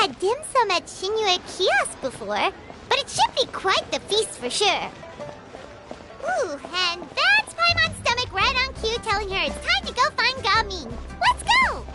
had dim sum at Shinue Kiosk before, but it should be quite the feast for sure. Ooh, and that's Paimon's stomach right on cue telling her it's time to go find Gaming. Let's go!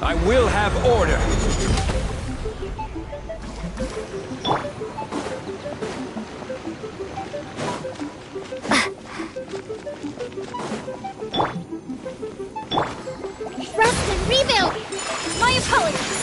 I will have order. Rest and rebuild! My apologies!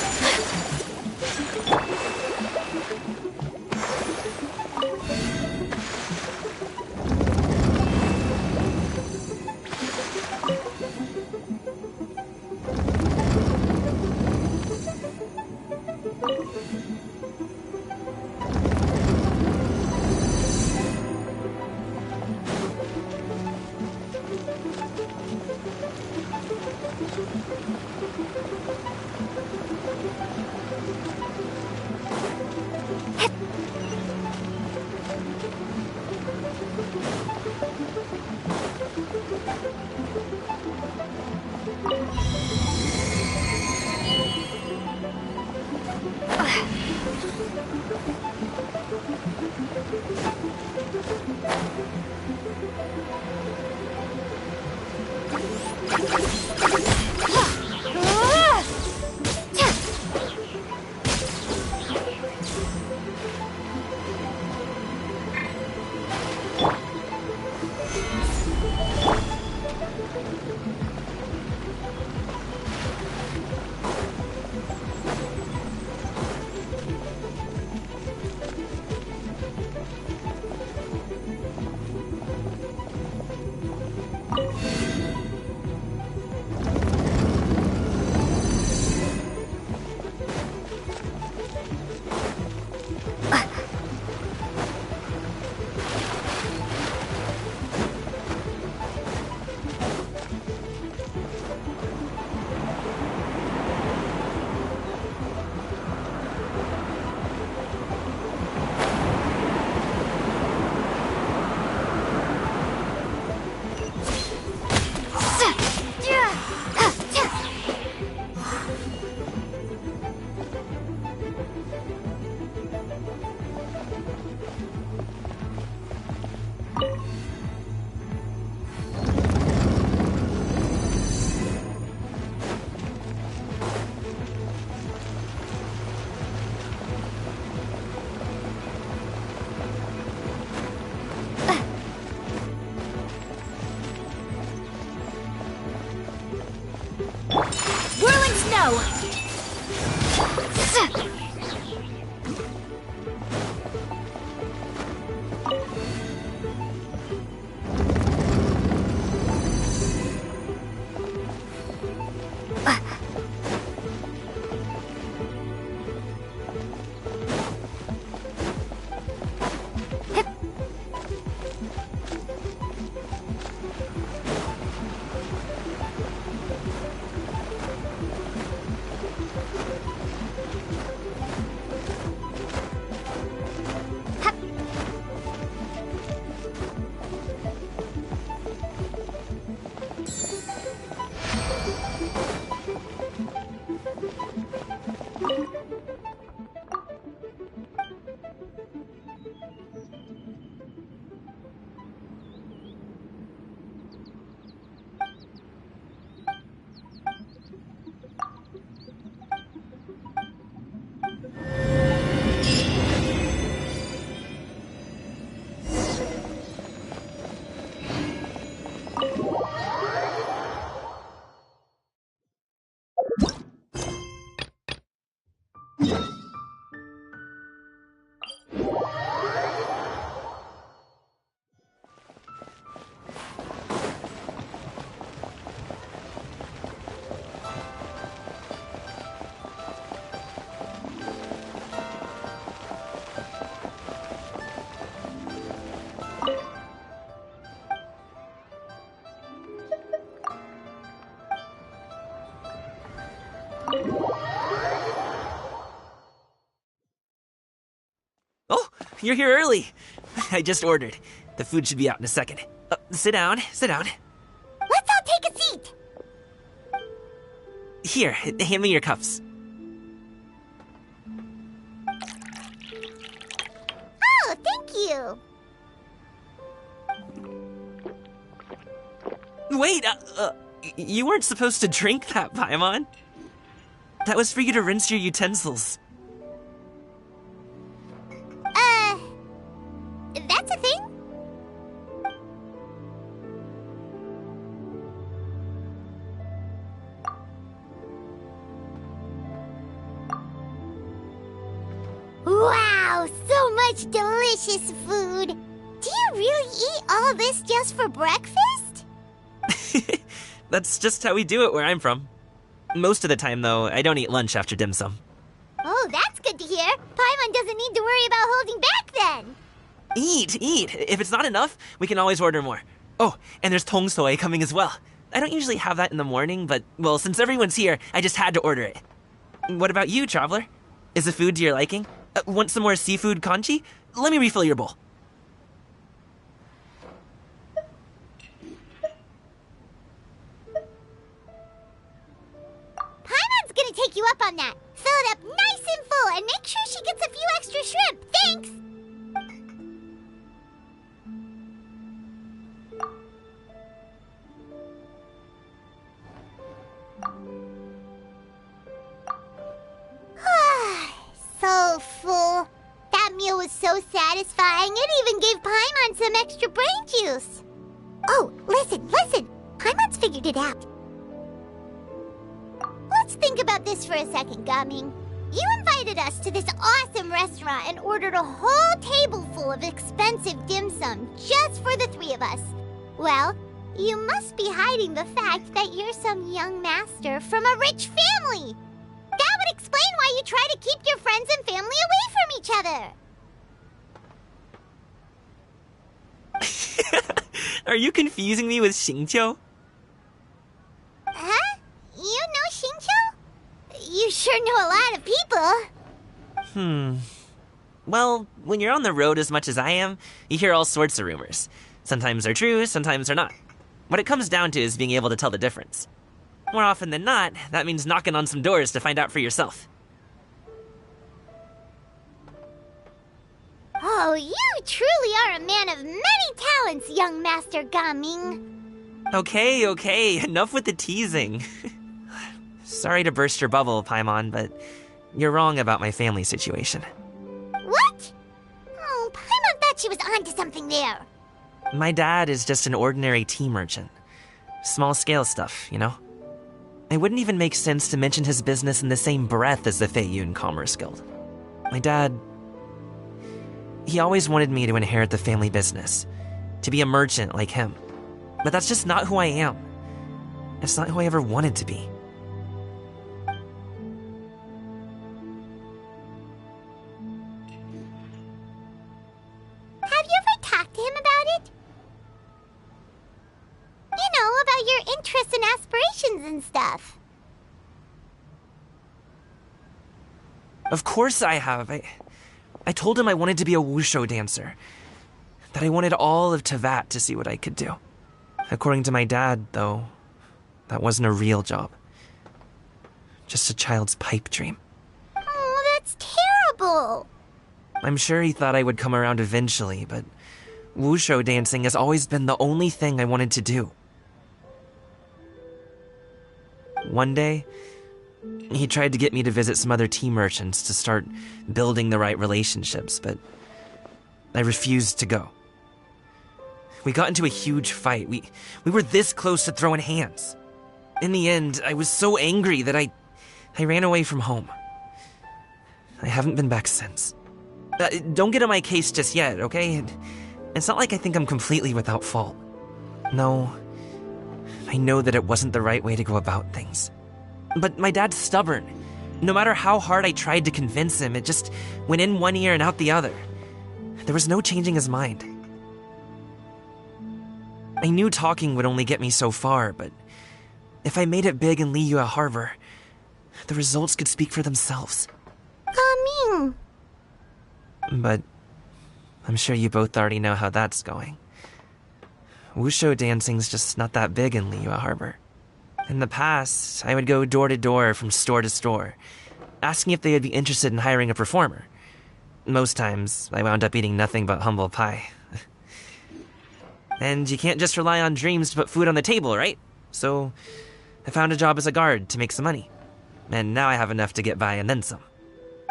Whirling snow! Oh, you're here early. I just ordered. The food should be out in a second. Sit down, sit down. Let's all take a seat. Here, hand me your cups. Oh, thank you. Wait, you weren't supposed to drink that, Paimon. That was for you to rinse your utensils. That's a thing? Wow, so much delicious food. Do you really eat all this just for breakfast? That's just how we do it where I'm from. Most of the time, though, I don't eat lunch after dim sum. Oh, that's good to hear. Paimon doesn't need to worry about holding back then. Eat, eat. If it's not enough, we can always order more. Oh, and there's tong soy coming as well. I don't usually have that in the morning, but, well, since everyone's here, I just had to order it. What about you, traveler? Is the food to your liking? Want some more seafood congee? Let me refill your bowl. Paimon's gonna take you up on that. Fill it up nice and full and make sure she gets a few satisfying. It even gave Paimon some extra brain juice. Oh, listen. Paimon's figured it out. Let's think about this for a second, Gaming. You invited us to this awesome restaurant and ordered a whole table full of expensive dim sum just for the three of us. Well, you must be hiding the fact that you're some young master from a rich family. That would explain why you try to keep your friends and family away from each other. Are you confusing me with Xingqiu? Huh? You know Xingqiu? You sure know a lot of people. Well, when you're on the road as much as I am, you hear all sorts of rumors. Sometimes they're true, sometimes they're not. What it comes down to is being able to tell the difference. More often than not, that means knocking on some doors to find out for yourself. Oh, you truly are a man of many talents, young Master Gaming. Okay, enough with the teasing. Sorry to burst your bubble, Paimon, but you're wrong about my family situation. What? Oh, Paimon thought she was onto something there. My dad is just an ordinary tea merchant. Small-scale stuff, you know? It wouldn't even make sense to mention his business in the same breath as the Feiyun Commerce Guild. My dad... he always wanted me to inherit the family business, to be a merchant like him. But that's just not who I am. It's not who I ever wanted to be. Have you ever talked to him about it? You know, about your interests and aspirations and stuff. Of course I have. I told him I wanted to be a wushu dancer. That I wanted all of Tevat to see what I could do. According to my dad, though, that wasn't a real job. Just a child's pipe dream. Oh, that's terrible. I'm sure he thought I would come around eventually, but wushu dancing has always been the only thing I wanted to do. One day, he tried to get me to visit some other tea merchants to start building the right relationships, but I refused to go. We got into a huge fight. We were this close to throwing hands. In the end, I was so angry that I ran away from home. I haven't been back since. Don't get on my case just yet, okay? It's not like I think I'm completely without fault. No, I know that it wasn't the right way to go about things. But my dad's stubborn. No matter how hard I tried to convince him, it just went in one ear and out the other. There was no changing his mind. I knew talking would only get me so far, but if I made it big in Liyue Harbor, the results could speak for themselves. Gaming. But I'm sure you both already know how that's going. Wushu dancing's just not that big in Liyue Harbor. In the past, I would go door to door from store to store, asking if they would be interested in hiring a performer. Most times, I wound up eating nothing but humble pie. And you can't just rely on dreams to put food on the table, right? So, I found a job as a guard to make some money. And now I have enough to get by and then some.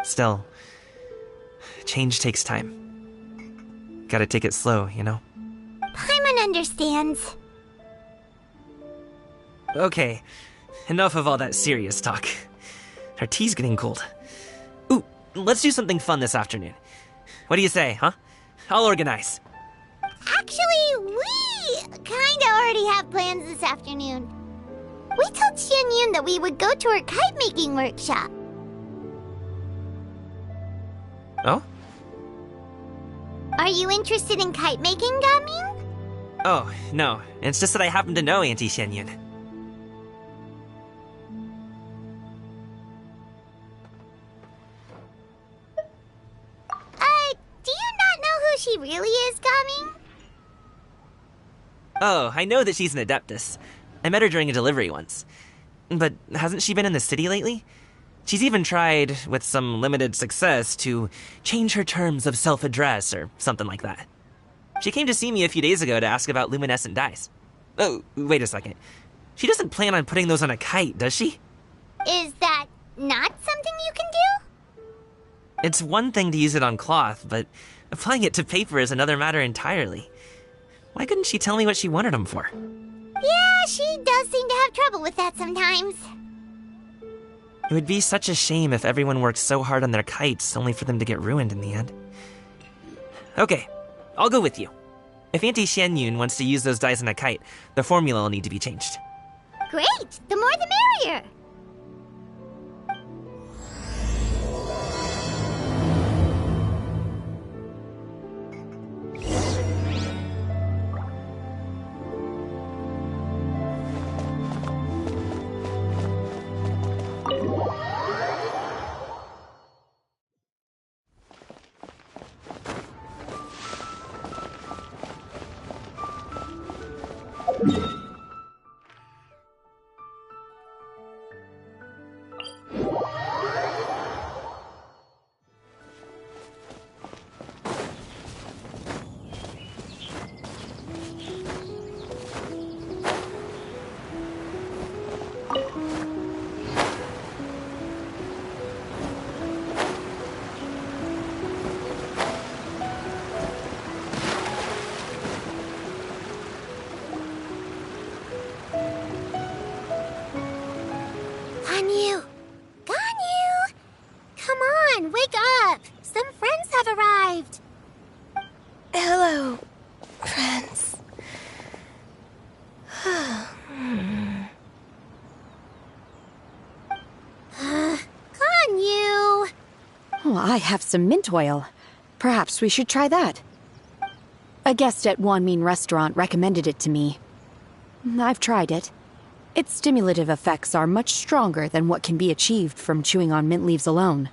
Still, change takes time. Gotta take it slow, you know? Paimon understands. Okay, enough of all that serious talk. Our tea's getting cold. Ooh, let's do something fun this afternoon. What do you say, huh? I'll organize. Actually, we kinda already have plans this afternoon. We told Xianyun that we would go to her kite-making workshop. Oh? Are you interested in kite-making, Gaming? Oh, no. It's just that I happen to know Auntie Xianyun. Do you not know who she really is, Gaming? Oh, I know that she's an Adeptus. I met her during a delivery once. But hasn't she been in the city lately? She's even tried, with some limited success, to change her terms of self-address or something like that. She came to see me a few days ago to ask about luminescent dyes. Oh, wait a second. She doesn't plan on putting those on a kite, does she? Is that not something you can do? It's one thing to use it on cloth, but applying it to paper is another matter entirely. Why couldn't she tell me what she wanted them for? Yeah, she does seem to have trouble with that sometimes. It would be such a shame if everyone worked so hard on their kites only for them to get ruined in the end. Okay, I'll go with you. If Auntie Xianyun wants to use those dies on a kite, the formula will need to be changed. Great! The more the merrier! Ganyu! Ganyu! Come on, wake up! Some friends have arrived! Hello, friends. Ganyu! Oh, I have some mint oil. Perhaps we should try that. A guest at Wanmin Restaurant recommended it to me. I've tried it. Its stimulative effects are much stronger than what can be achieved from chewing on mint leaves alone.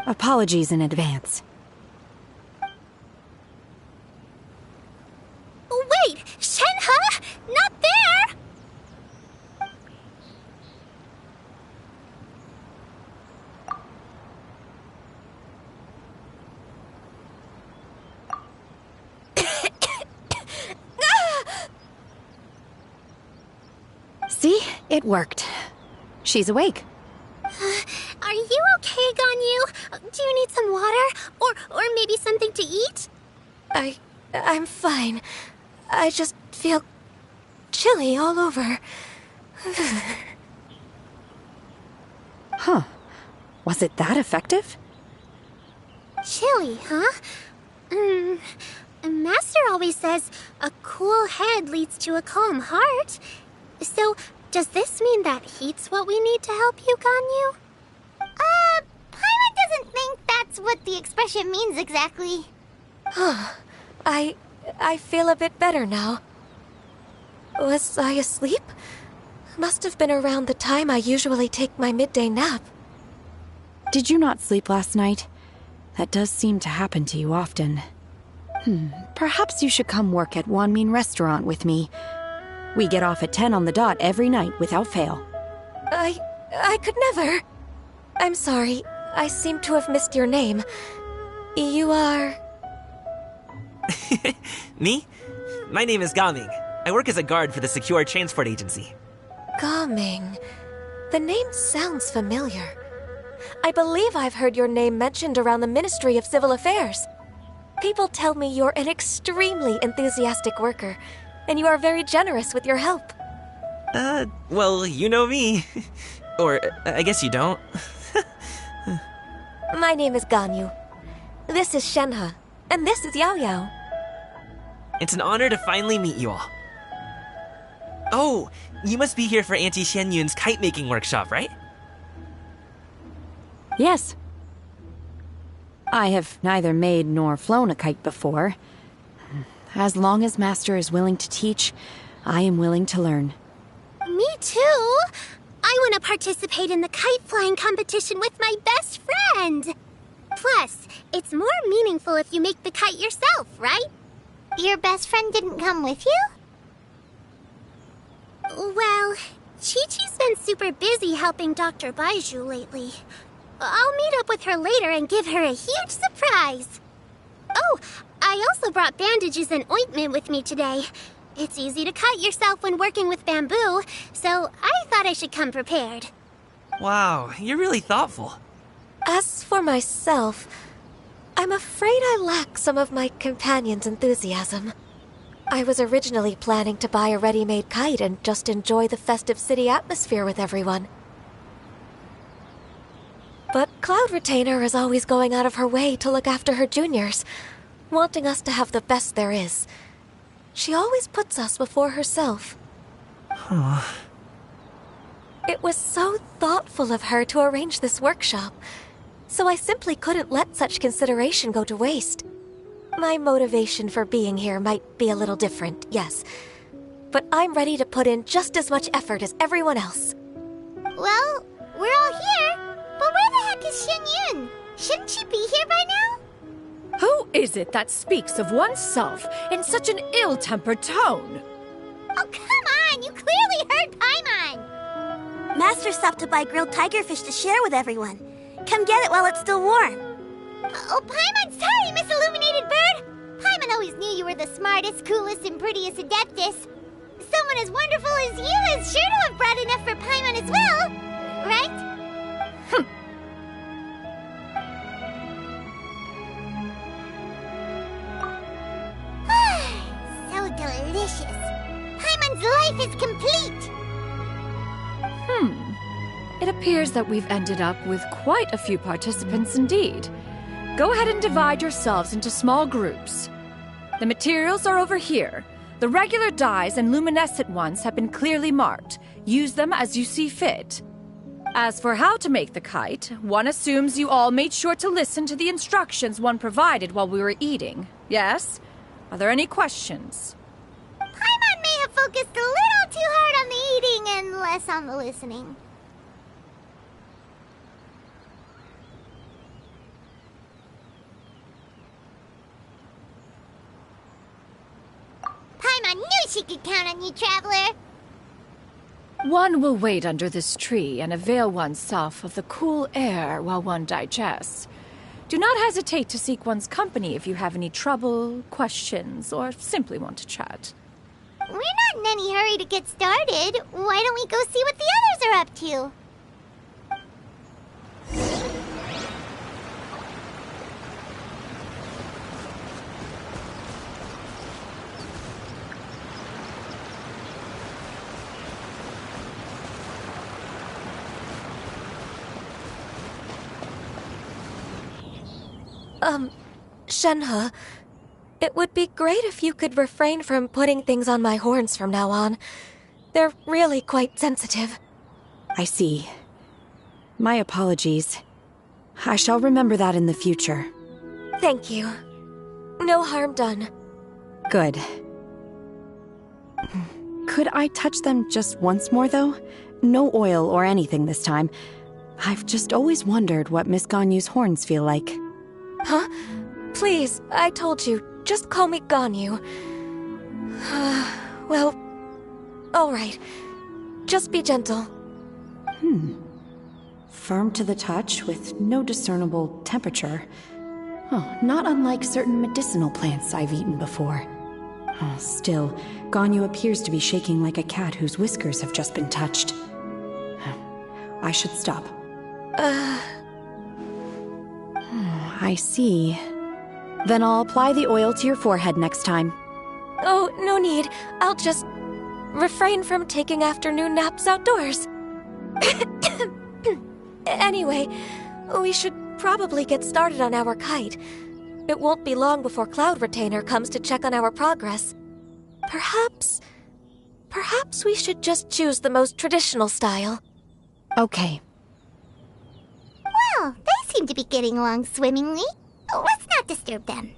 Apologies in advance. Wait! Shenhe! Not there! See? It worked. She's awake. Are you okay, Ganyu? Do you need some water? Or maybe something to eat? I'm fine. I just feel chilly all over. Huh. Was it that effective? Chilly, huh? Master always says a cool head leads to a calm heart. So, does this mean that heat's what we need to help you, Ganyu? Paimon doesn't think that's what the expression means exactly. I feel a bit better now. Was I asleep? Must have been around the time I usually take my midday nap. Did you not sleep last night? That does seem to happen to you often. Perhaps you should come work at Wanmin Restaurant with me. We get off at 10 on the dot every night without fail. I could never. I'm sorry. I seem to have missed your name. You are... Me? My name is Gaming. I work as a guard for the Secure Transport Agency. Gaming. The name sounds familiar. I believe I've heard your name mentioned around the Ministry of Civil Affairs. People tell me you're an extremely enthusiastic worker, and you are very generous with your help. Well, you know me. Or, I guess you don't. My name is Ganyu. This is Shenhe, and this is Yao Yao. It's an honor to finally meet you all. Oh, you must be here for Auntie Xianyun's kite-making workshop, right? Yes. I have neither made nor flown a kite before. As long as Master is willing to teach, I am willing to learn. Me too! I want to participate in the kite flying competition with my best friend! Plus, it's more meaningful if you make the kite yourself, right? Your best friend didn't come with you? Well, Chi-Chi's been super busy helping Dr. Baizhu lately. I'll meet up with her later and give her a huge surprise. Oh, I also brought bandages and ointment with me today. It's easy to cut yourself when working with bamboo, so I thought I should come prepared. Wow, you're really thoughtful. As for myself, I'm afraid I lack some of my companion's enthusiasm. I was originally planning to buy a ready-made kite and just enjoy the festive city atmosphere with everyone. But Cloud Retainer is always going out of her way to look after her juniors, wanting us to have the best there is. She always puts us before herself. Huh. It was so thoughtful of her to arrange this workshop, so I simply couldn't let such consideration go to waste. My motivation for being here might be a little different, yes, but I'm ready to put in just as much effort as everyone else. Well, we're all here, but where the heck is Xinyun? Shouldn't she be here by now? Who is it that speaks of oneself in such an ill-tempered tone? Oh, come on! You clearly heard Paimon! Master stopped to buy grilled tigerfish to share with everyone. Come get it while it's still warm. Oh, Paimon, sorry, Miss Illuminated Bird! Paimon always knew you were the smartest, coolest, and prettiest Adeptus. Someone as wonderful as you is sure to have brought enough for Paimon as well, right? So delicious. Paimon's life is complete. It appears that we've ended up with quite a few participants indeed. Go ahead and divide yourselves into small groups. The materials are over here. The regular dyes and luminescent ones have been clearly marked. Use them as you see fit. As for how to make the kite, one assumes you all made sure to listen to the instructions one provided while we were eating. Yes? Are there any questions? Paimon may have focused a little too hard on the eating and less on the listening. Paimon knew she could count on you, Traveler. One will wait under this tree and avail oneself of the cool air while one digests. Do not hesitate to seek one's company if you have any trouble, questions, or simply want to chat. We're not in any hurry to get started. Why don't we go see what the others are up to? Shenhe, it would be great if you could refrain from putting things on my horns from now on. They're really quite sensitive. I see. My apologies. I shall remember that in the future. Thank you. No harm done. Good. Could I touch them just once more, though? No oil or anything this time. I've just always wondered what Miss Ganyu's horns feel like. Huh? Please, I told you, just call me Ganyu. Well, all right. Just be gentle. Firm to the touch with no discernible temperature. Oh, not unlike certain medicinal plants I've eaten before. Oh, still, Ganyu appears to be shaking like a cat whose whiskers have just been touched. I should stop. I see. Then I'll apply the oil to your forehead next time. Oh, no need. I'll just refrain from taking afternoon naps outdoors. Anyway, we should probably get started on our kite. It won't be long before Cloud Retainer comes to check on our progress. Perhaps we should just choose the most traditional style. Okay. Well, they seem to be getting along swimmingly. Let's not disturb them.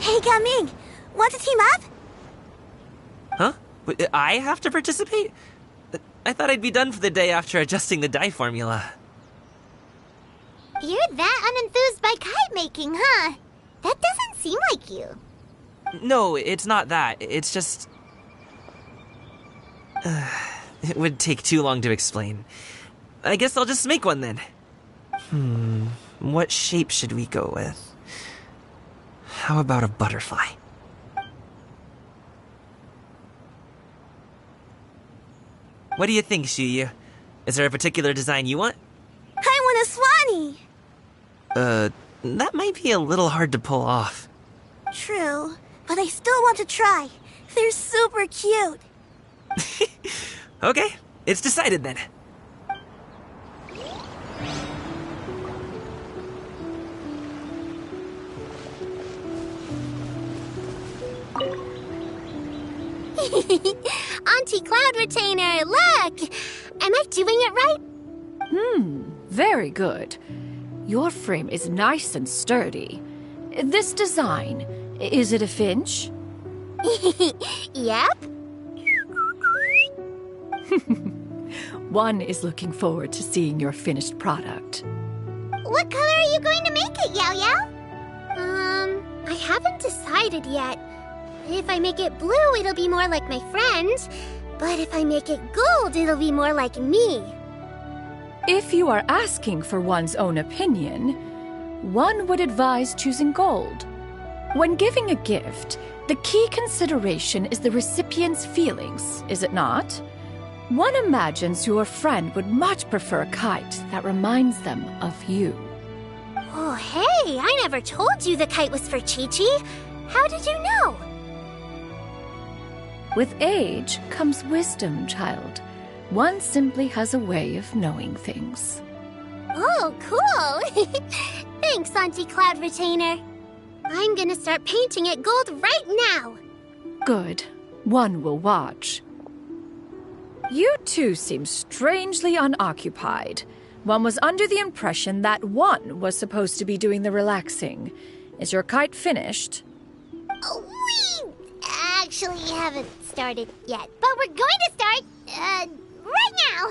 Hey, Gaming! Want to team up? Huh? I have to participate? I thought I'd be done for the day after adjusting the dye formula. You're that unenthused by kite making, huh? That doesn't seem like you. No, it's not that. It's just... it would take too long to explain. I guess I'll just make one then. What shape should we go with? How about a butterfly? What do you think, Shuyu? Is there a particular design you want? I want a swanee! That might be a little hard to pull off. True, but I still want to try. They're super cute. Okay, it's decided then. Auntie Cloud Retainer, look! Am I doing it right? Very good. Your frame is nice and sturdy. This design, is it a finch? Yep. One is looking forward to seeing your finished product. What color are you going to make it, Yao Yao? I haven't decided yet. If I make it blue, it'll be more like my friends. But if I make it gold, it'll be more like me. If you are asking for one's own opinion, one would advise choosing gold. When giving a gift, the key consideration is the recipient's feelings, is it not? One imagines your friend would much prefer a kite that reminds them of you. Oh, hey, I never told you the kite was for Chi-Chi. How did you know? With age comes wisdom, child. One simply has a way of knowing things. Oh, cool. Thanks, Auntie Cloud Retainer. I'm gonna start painting it gold right now. Good. One will watch. You two seem strangely unoccupied. One was under the impression that one was supposed to be doing the relaxing. Is your kite finished? We actually haven't started yet, but we're going to start, right now.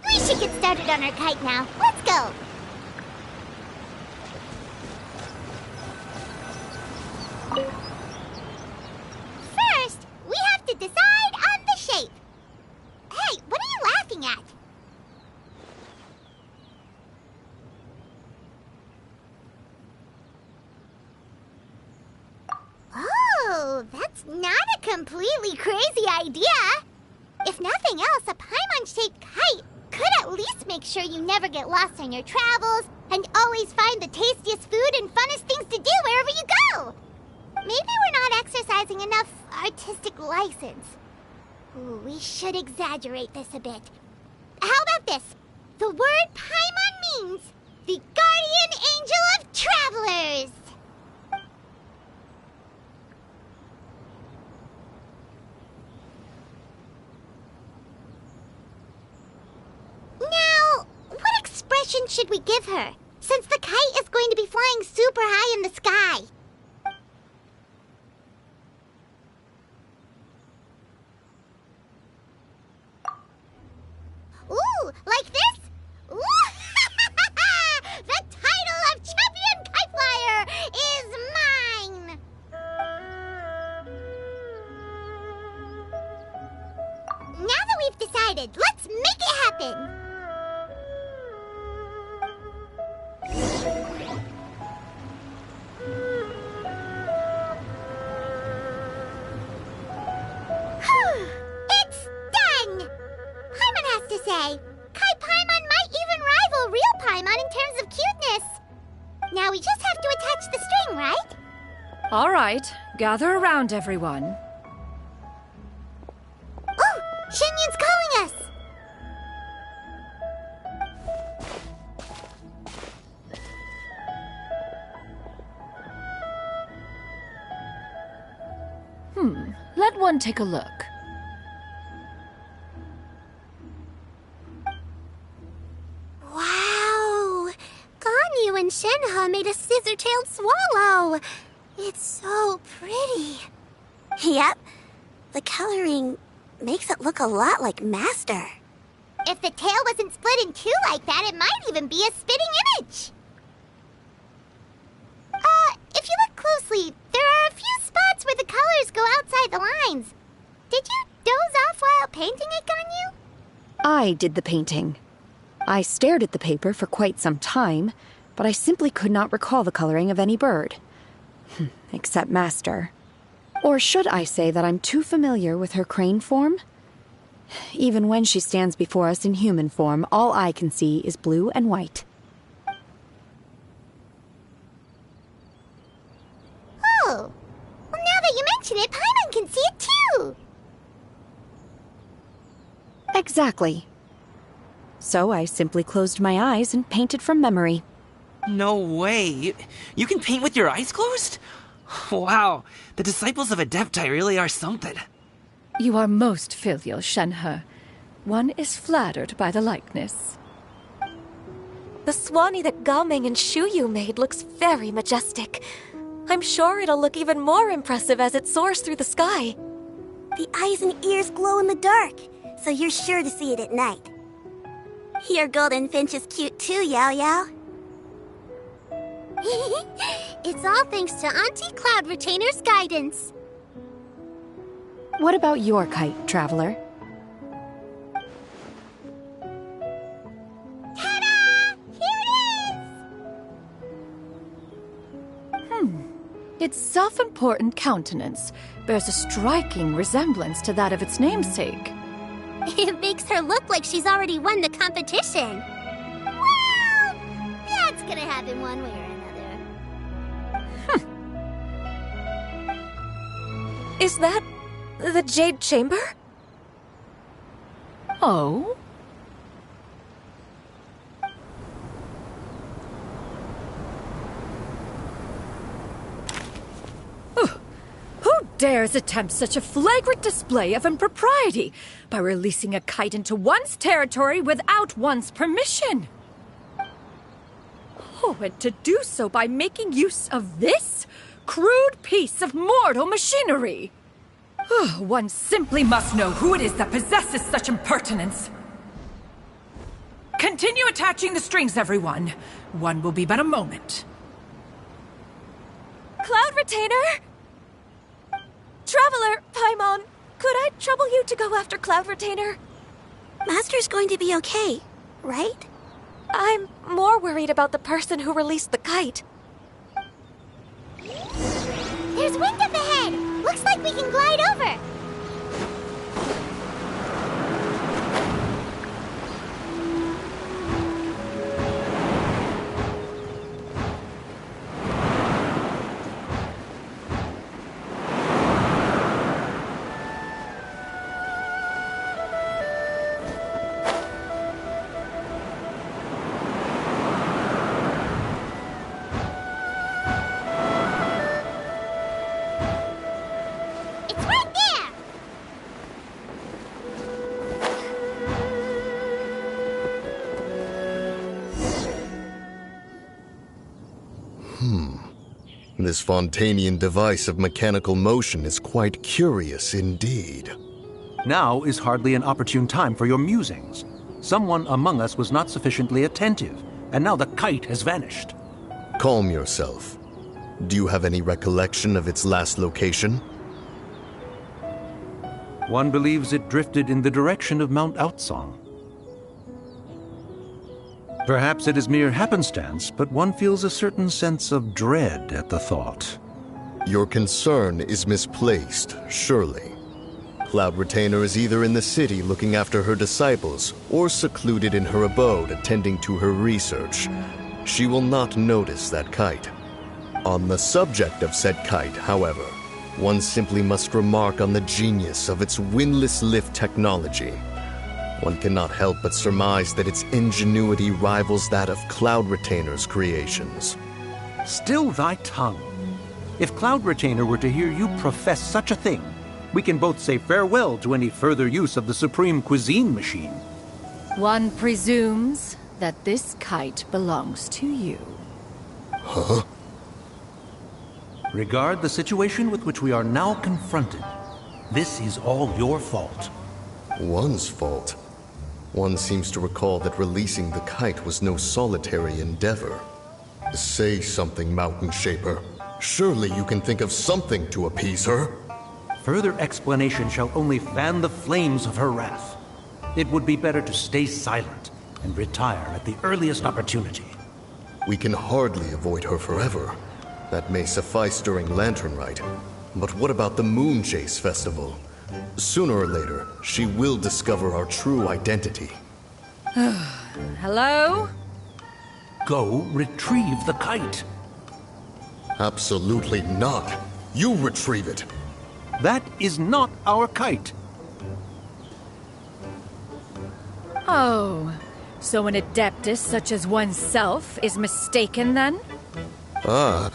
We should get started on our kite now. Let's go. First, we have to decide on the shape. Hey, what are you laughing at? Oh, that's not a completely crazy idea. If nothing else, a Paimon-shaped kite could at least make sure you never get lost on your travels and always find the tastiest food and funnest things to do wherever you go. Maybe we're not exercising enough artistic license. Ooh, we should exaggerate this a bit. How about this? The word Paimon means the guardian angel of travelers. Now, what expression should we give her, since the kite is going to be flying super high in the sky? Ooh, like this? Ooh, the title of Champion Kite Flyer is mine! Now that we've decided, let's make it happen! It's done! Paimon has to say, Kite Paimon might even rival real Paimon in terms of cuteness. Now we just have to attach the string, right? All right, gather around, everyone. Oh, Shenyun's calling us! Let one take a look. Wow! Ganyu and Shenhe made a scissor-tailed swallow. It's so pretty. Yep. The coloring makes it look a lot like Master. If the tail wasn't split in two like that, it might even be a spitting image. closely, there are a few spots where the colors go outside the lines. Did you doze off while painting it, Ganyu? I did the painting. I stared at the paper for quite some time, but I simply could not recall the coloring of any bird. Except Master. Or should I say that I'm too familiar with her crane form? Even when she stands before us in human form, all I can see is blue and white. Oh, well, now that you mention it, Paimon can see it too! Exactly. So I simply closed my eyes and painted from memory. No way. You can paint with your eyes closed? Wow, the disciples of Adepti really are something. You are most filial, Shenhe. One is flattered by the likeness. The Swanee that Gaming and Shuyu made looks very majestic. I'm sure it'll look even more impressive as it soars through the sky. The eyes and ears glow in the dark, so you're sure to see it at night. Your golden finch is cute too, Yao Yao. It's all thanks to Auntie Cloud Retainer's guidance. What about your kite, Traveler? Ta-da! Here it is! Its self-important countenance bears a striking resemblance to that of its namesake. It makes her look like she's already won the competition. Well, that's gonna happen one way or another. Is that the Jade Chamber? Oh? Who dares attempt such a flagrant display of impropriety by releasing a kite into one's territory without one's permission? Oh, and to do so by making use of this crude piece of mortal machinery. One simply must know who it is that possesses such impertinence. Continue attaching the strings, everyone. One will be but a moment. Cloud Retainer! Traveler, Paimon, could I trouble you to go after Cloud Retainer? Master's going to be okay, right? I'm more worried about the person who released the kite. There's wind up ahead! Looks like we can glide over! This Fontanian device of mechanical motion is quite curious indeed. Now is hardly an opportune time for your musings. Someone among us was not sufficiently attentive, and now the kite has vanished. Calm yourself. Do you have any recollection of its last location? One believes it drifted in the direction of Mount Outsong. Perhaps it is mere happenstance, but one feels a certain sense of dread at the thought. Your concern is misplaced, surely. Cloud Retainer is either in the city looking after her disciples, or secluded in her abode attending to her research. She will not notice that kite. On the subject of said kite, however, one simply must remark on the genius of its windless lift technology. One cannot help but surmise that its ingenuity rivals that of Cloud Retainer's creations. Still thy tongue. If Cloud Retainer were to hear you profess such a thing, we can both say farewell to any further use of the Supreme Cuisine Machine. One presumes that this kite belongs to you. Huh? Regard the situation with which we are now confronted. This is all your fault. One's fault? One seems to recall that releasing the kite was no solitary endeavor. Say something, Mountain Shaper. Surely you can think of something to appease her. Further explanation shall only fan the flames of her wrath. It would be better to stay silent and retire at the earliest opportunity. We can hardly avoid her forever. That may suffice during Lantern Rite. But what about the Moon Chase Festival? Sooner or later, she will discover our true identity. Hello? Go retrieve the kite. Absolutely not. You retrieve it. That is not our kite. Oh, so an adeptus such as oneself is mistaken then? Ah,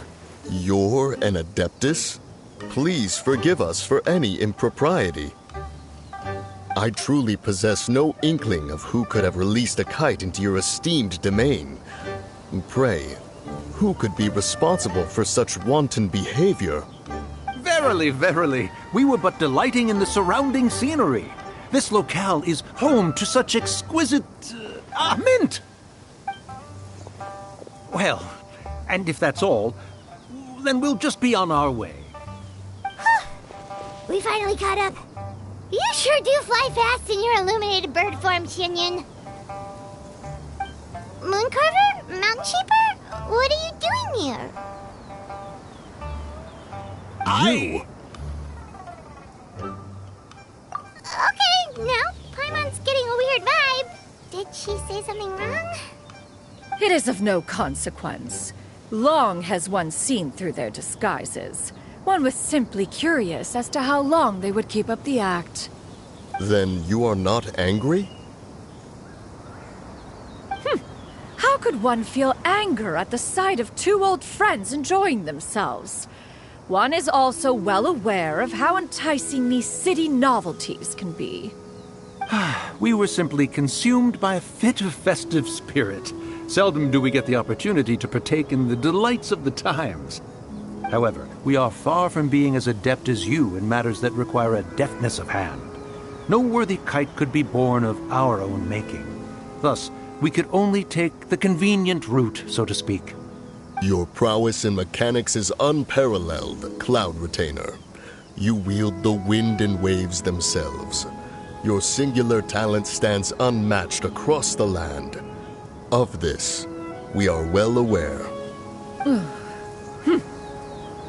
you're an adeptus? Please forgive us for any impropriety. I truly possess no inkling of who could have released a kite into your esteemed domain. Pray, who could be responsible for such wanton behavior? Verily, verily, we were but delighting in the surrounding scenery. This locale is home to such exquisite... mint! Well, and if that's all, then we'll just be on our way. We finally caught up. You sure do fly fast in your illuminated bird form, Shinyan. Mooncarver? Mountain Sheeper? What are you doing here? You? Okay, now Paimon's getting a weird vibe. Did she say something wrong? It is of no consequence. Long has one seen through their disguises. One was simply curious as to how long they would keep up the act. Then you are not angry? How could one feel anger at the sight of two old friends enjoying themselves? One is also well aware of how enticing these city novelties can be. We were simply consumed by a fit of festive spirit. Seldom do we get the opportunity to partake in the delights of the times. However, we are far from being as adept as you in matters that require a deftness of hand. No worthy kite could be born of our own making. Thus, we could only take the convenient route, so to speak. Your prowess in mechanics is unparalleled, Cloud Retainer. You wield the wind and waves themselves. Your singular talent stands unmatched across the land. Of this, we are well aware.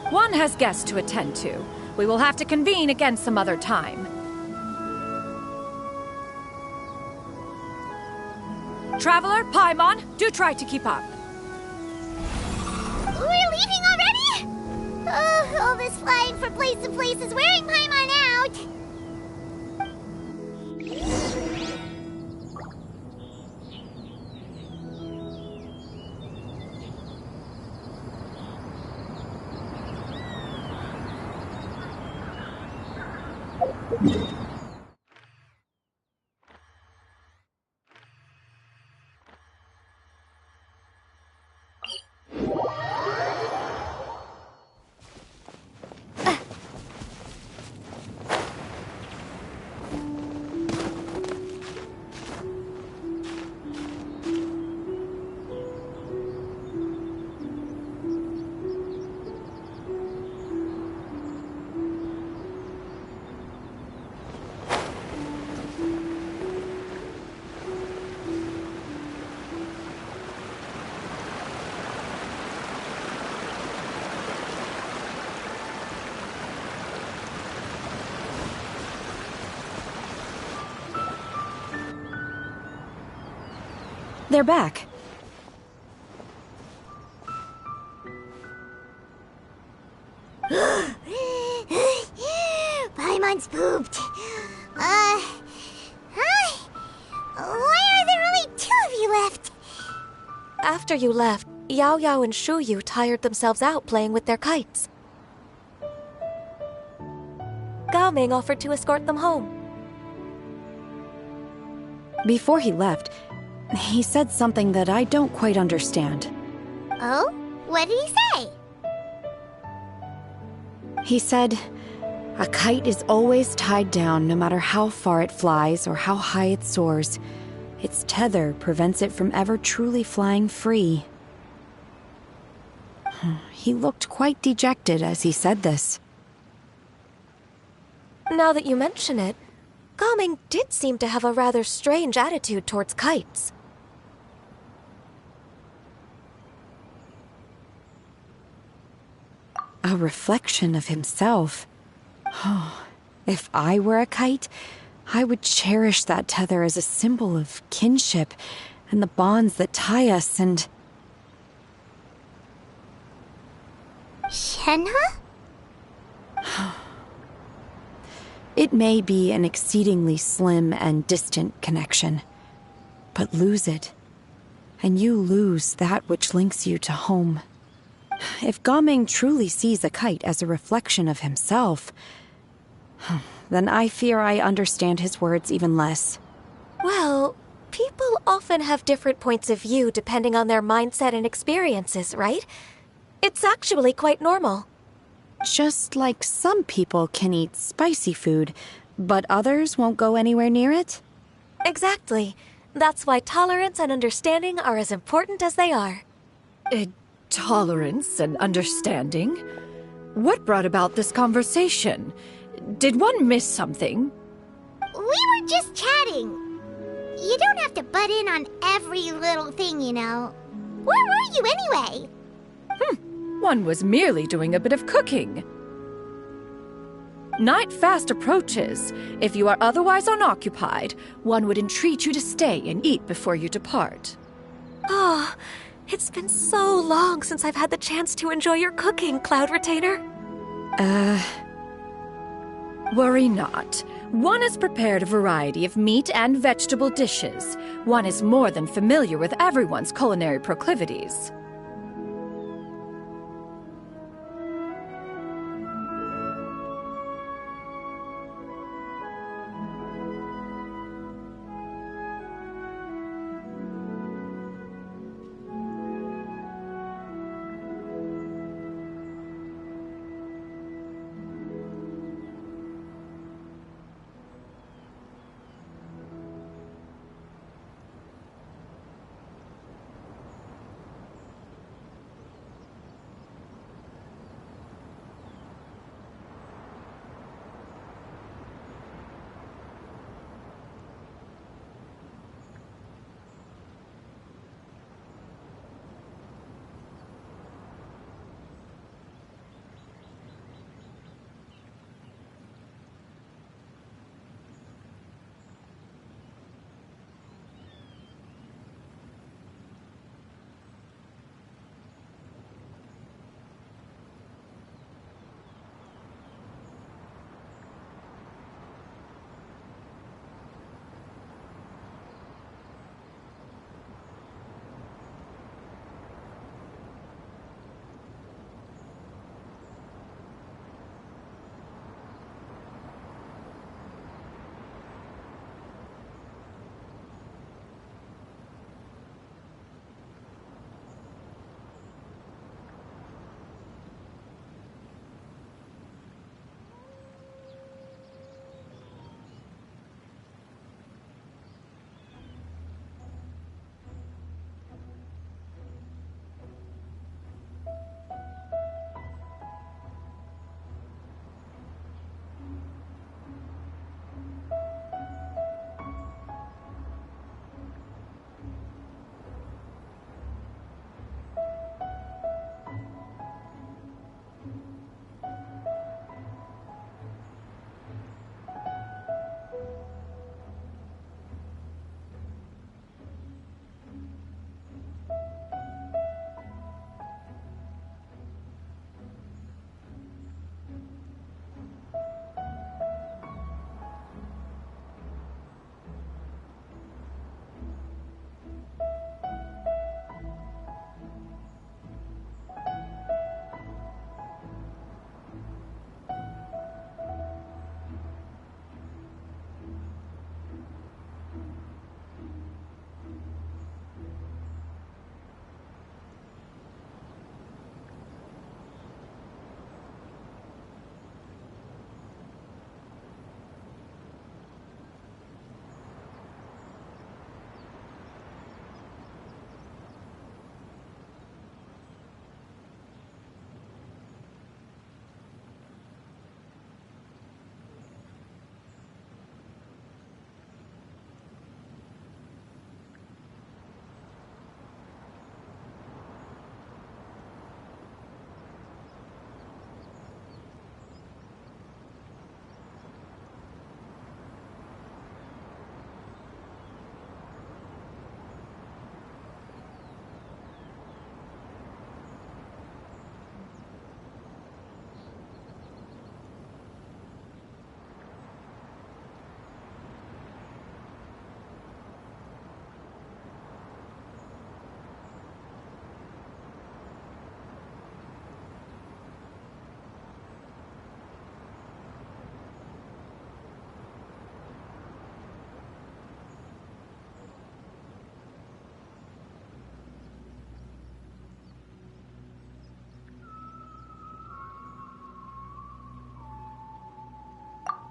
One has guests to attend to. We will have to convene again some other time. Traveler, Paimon, do try to keep up. We're leaving already? Oh, all this flying from place to place is wearing Paimon out. They're back. Paimon's pooped. Hi. Why are there only two of you left? After you left, Yao Yao and Shu Yu tired themselves out playing with their kites. Gao Ming offered to escort them home. Before he left, he said something that I don't quite understand. Oh? What did he say? He said, a kite is always tied down no matter how far it flies or how high it soars. Its tether prevents it from ever truly flying free. He looked quite dejected as he said this. Now that you mention it, Gaming did seem to have a rather strange attitude towards kites. A reflection of himself. Oh, if I were a kite, I would cherish that tether as a symbol of kinship and the bonds that tie us and... Shenhe? It may be an exceedingly slim and distant connection, but lose it, and you lose that which links you to home. If Gaming truly sees a kite as a reflection of himself, then I fear I understand his words even less. Well, people often have different points of view depending on their mindset and experiences, right? It's actually quite normal. Just like some people can eat spicy food, but others won't go anywhere near it? Exactly. That's why tolerance and understanding are as important as they are. Tolerance and understanding? What brought about this conversation? Did one miss something? We were just chatting. You don't have to butt in on every little thing, you know. Where were you anyway? One was merely doing a bit of cooking. Night fast approaches. If you are otherwise unoccupied, one would entreat you to stay and eat before you depart. Oh, it's been so long since I've had the chance to enjoy your cooking, Cloud Retainer. Worry not. One has prepared a variety of meat and vegetable dishes. One is more than familiar with everyone's culinary proclivities.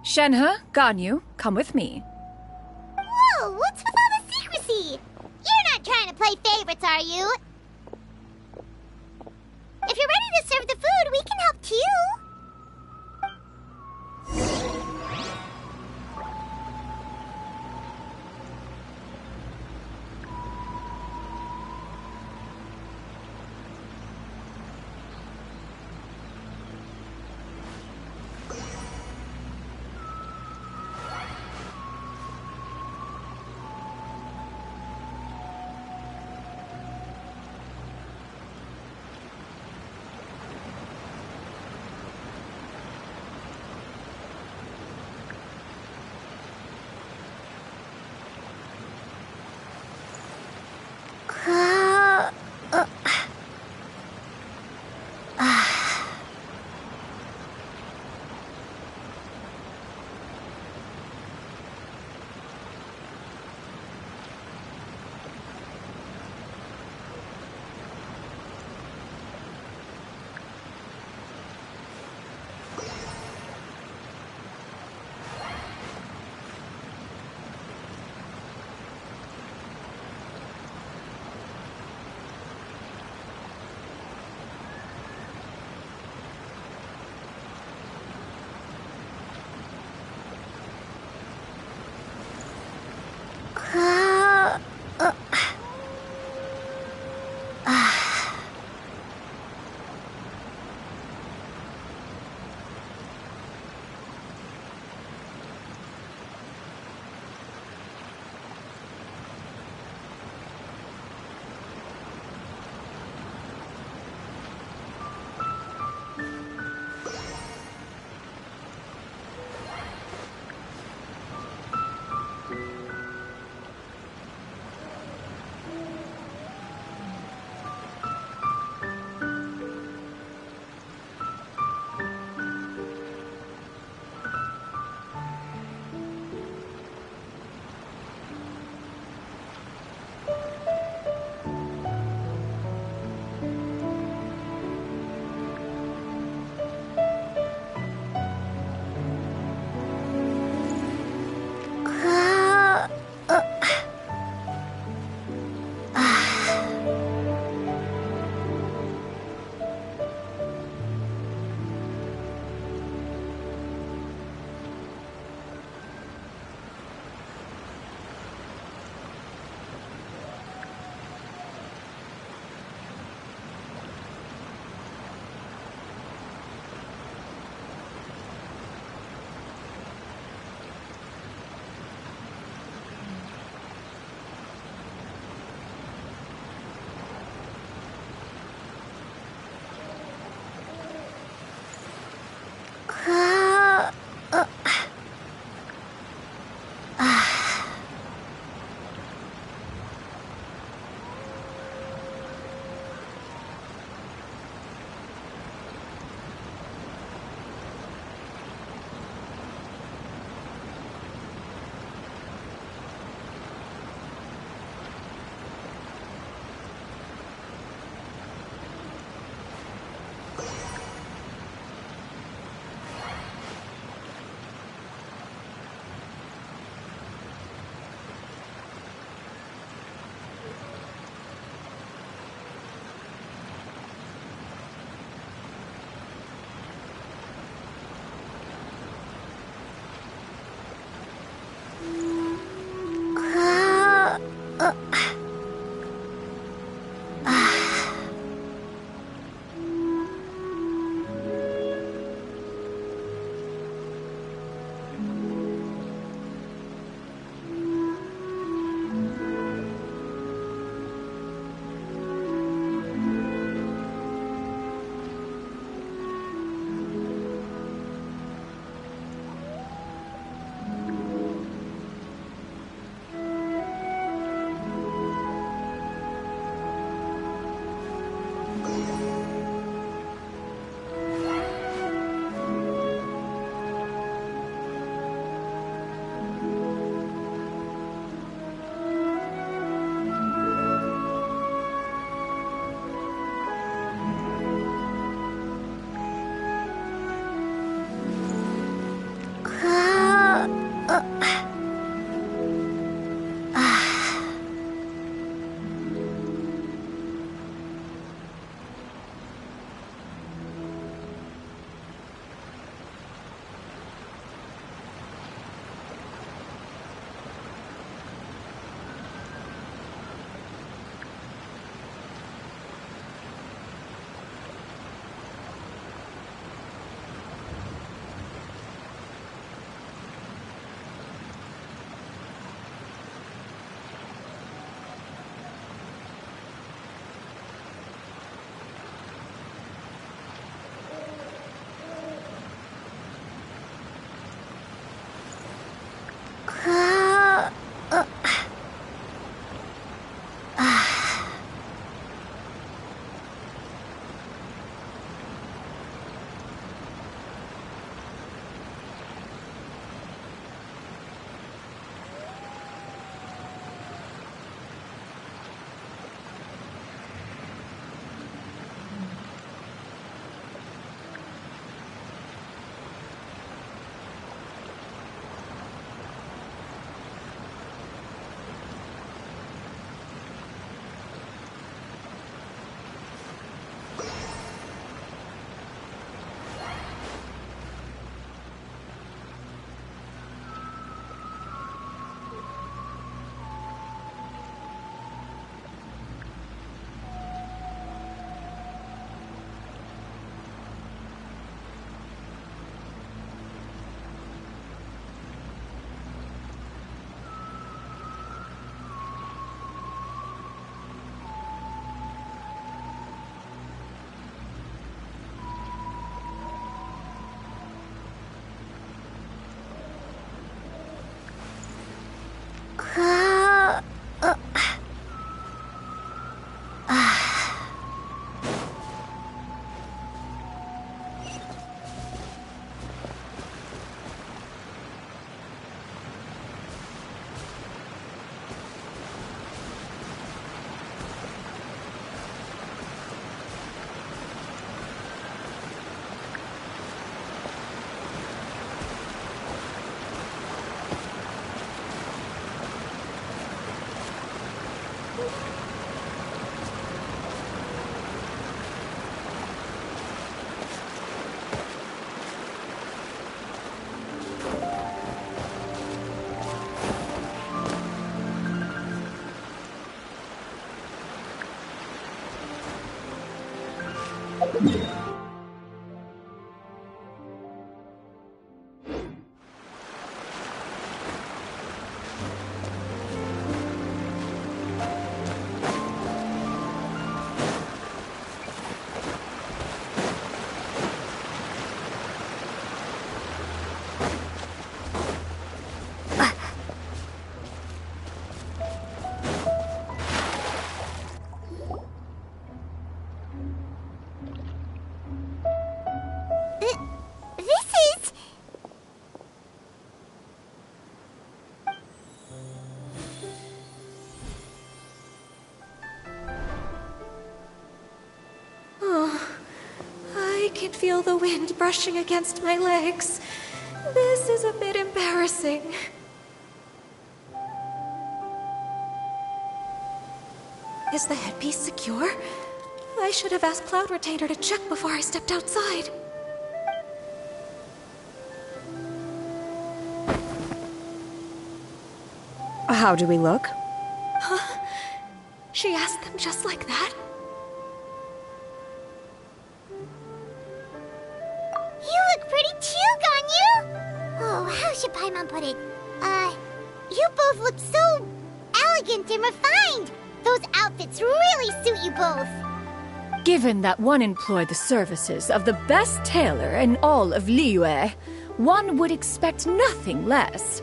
Shenhe, Ganyu, come with me. Whoa, what's with all the secrecy? You're not trying to play favorites, are you? If you're ready to serve the food, we can help too. wind brushing against my legs. This is a bit embarrassing. Is the headpiece secure? I should have asked Cloud Retainer to check before I stepped outside. How do we look? Huh? She asked them just like that? You look pretty too, Ganyu! Oh, how should Paimon put it? You both look so elegant and refined! Those outfits really suit you both! Given that one employed the services of the best tailor in all of Liyue, one would expect nothing less.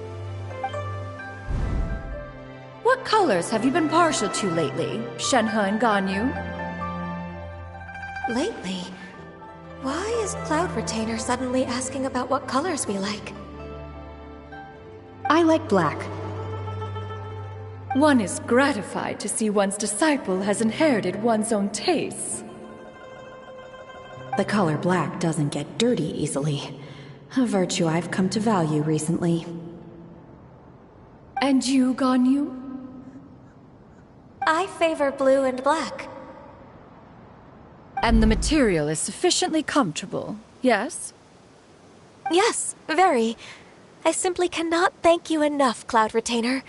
What colors have you been partial to lately, Shenhe and Ganyu? Lately? Why is Cloud Retainer suddenly asking about what colors we like? I like black. One is gratified to see one's disciple has inherited one's own tastes. The color black doesn't get dirty easily. A virtue I've come to value recently. And you, Ganyu? I favor blue and black. And the material is sufficiently comfortable, yes? Yes, very. I simply cannot thank you enough, Cloud Retainer.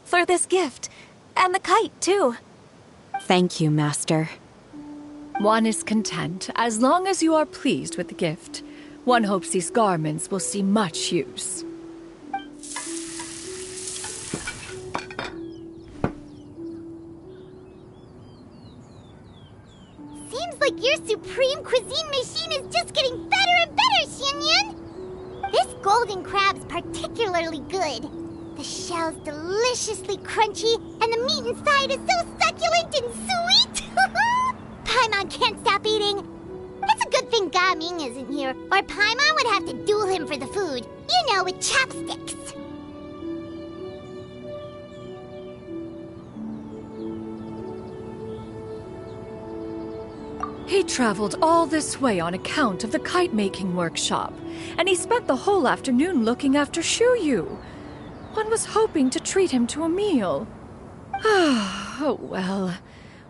For this gift. And the kite, too. Thank you, Master. One is content, as long as you are pleased with the gift. One hopes these garments will see much use. Seems like your supreme cuisine machine is just getting better and better, Xianyun! This golden crab's particularly good. The shell's deliciously crunchy, and the meat inside is so succulent and sweet! Paimon can't stop eating. It's a good thing Gaming isn't here, or Paimon would have to duel him for the food. You know, with chopsticks. He traveled all this way on account of the kite-making workshop, and he spent the whole afternoon looking after Shuyu. One was hoping to treat him to a meal. Oh well.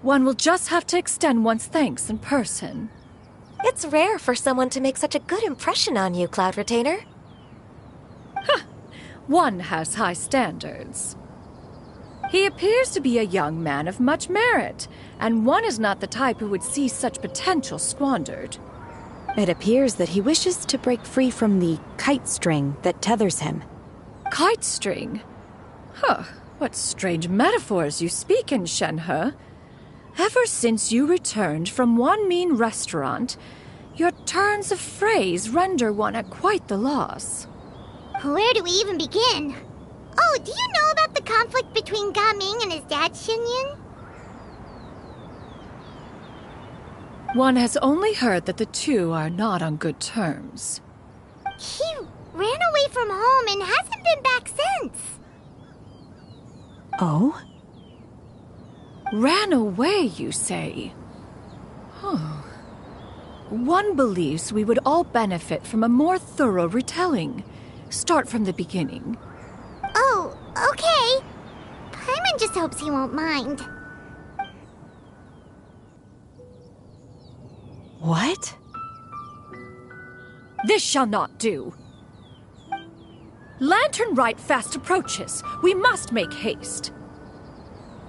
One will just have to extend one's thanks in person. It's rare for someone to make such a good impression on you, Cloud Retainer. One has high standards. He appears to be a young man of much merit, and one is not the type who would see such potential squandered. It appears that he wishes to break free from the kite string that tethers him. Kite string? What strange metaphors you speak in, Shenhe. Ever since you returned from one mean restaurant, your turns of phrase render one at quite the loss. Where do we even begin? Oh, do you know about the conflict between Gaming and his dad, Xianyun? One has only heard that the two are not on good terms. He ran away from home and hasn't been back since. Oh? Ran away, you say? One believes we would all benefit from a more thorough retelling. Start from the beginning. Oh, okay. Paimon just hopes he won't mind. What? This shall not do. Lantern Rite fast approaches. We must make haste.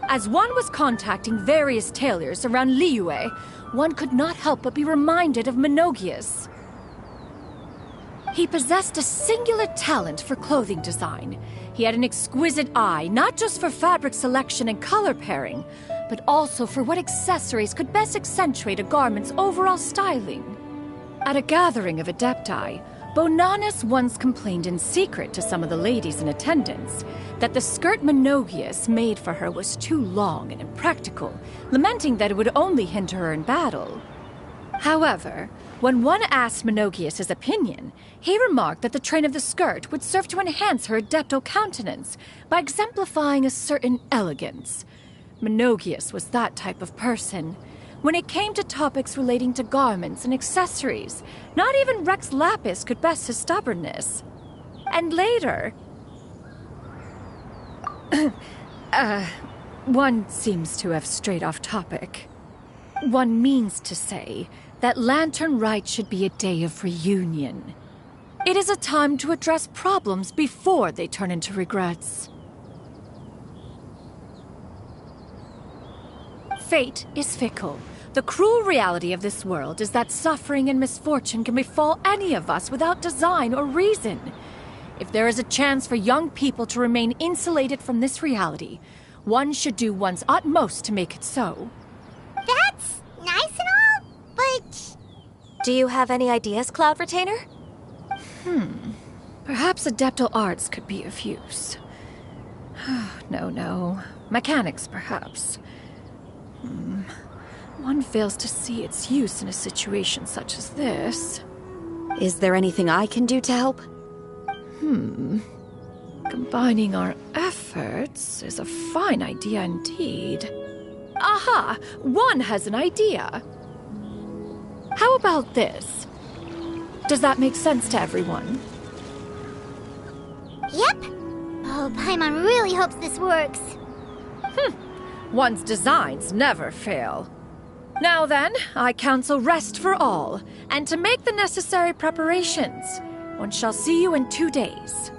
As one was contacting various tailors around Liyue, one could not help but be reminded of Menogias. He possessed a singular talent for clothing design. He had an exquisite eye, not just for fabric selection and color pairing, but also for what accessories could best accentuate a garment's overall styling. At a gathering of Adepti, Bonanis once complained in secret to some of the ladies in attendance that the skirt Menogias made for her was too long and impractical, lamenting that it would only hinder her in battle. However, when one asked Menogias his opinion, he remarked that the train of the skirt would serve to enhance her adeptal countenance by exemplifying a certain elegance. Menogias was that type of person. When it came to topics relating to garments and accessories, not even Rex Lapis could best his stubbornness. And later... one seems to have strayed off topic. One means to say that Lantern Rite should be a day of reunion. It is a time to address problems before they turn into regrets. Fate is fickle. The cruel reality of this world is that suffering and misfortune can befall any of us without design or reason. If there is a chance for young people to remain insulated from this reality, one should do one's utmost to make it so. That's nice and all, but... Do you have any ideas, Cloud Retainer? Perhaps Adeptal Arts could be of use. No. Mechanics, perhaps. One fails to see its use in a situation such as this. Is there anything I can do to help? Combining our efforts is a fine idea indeed. Aha! One has an idea. How about this? Does that make sense to everyone? Yep. Oh, Paimon really hopes this works. One's designs never fail. Now then, I counsel rest for all, and to make the necessary preparations. One shall see you in 2 days.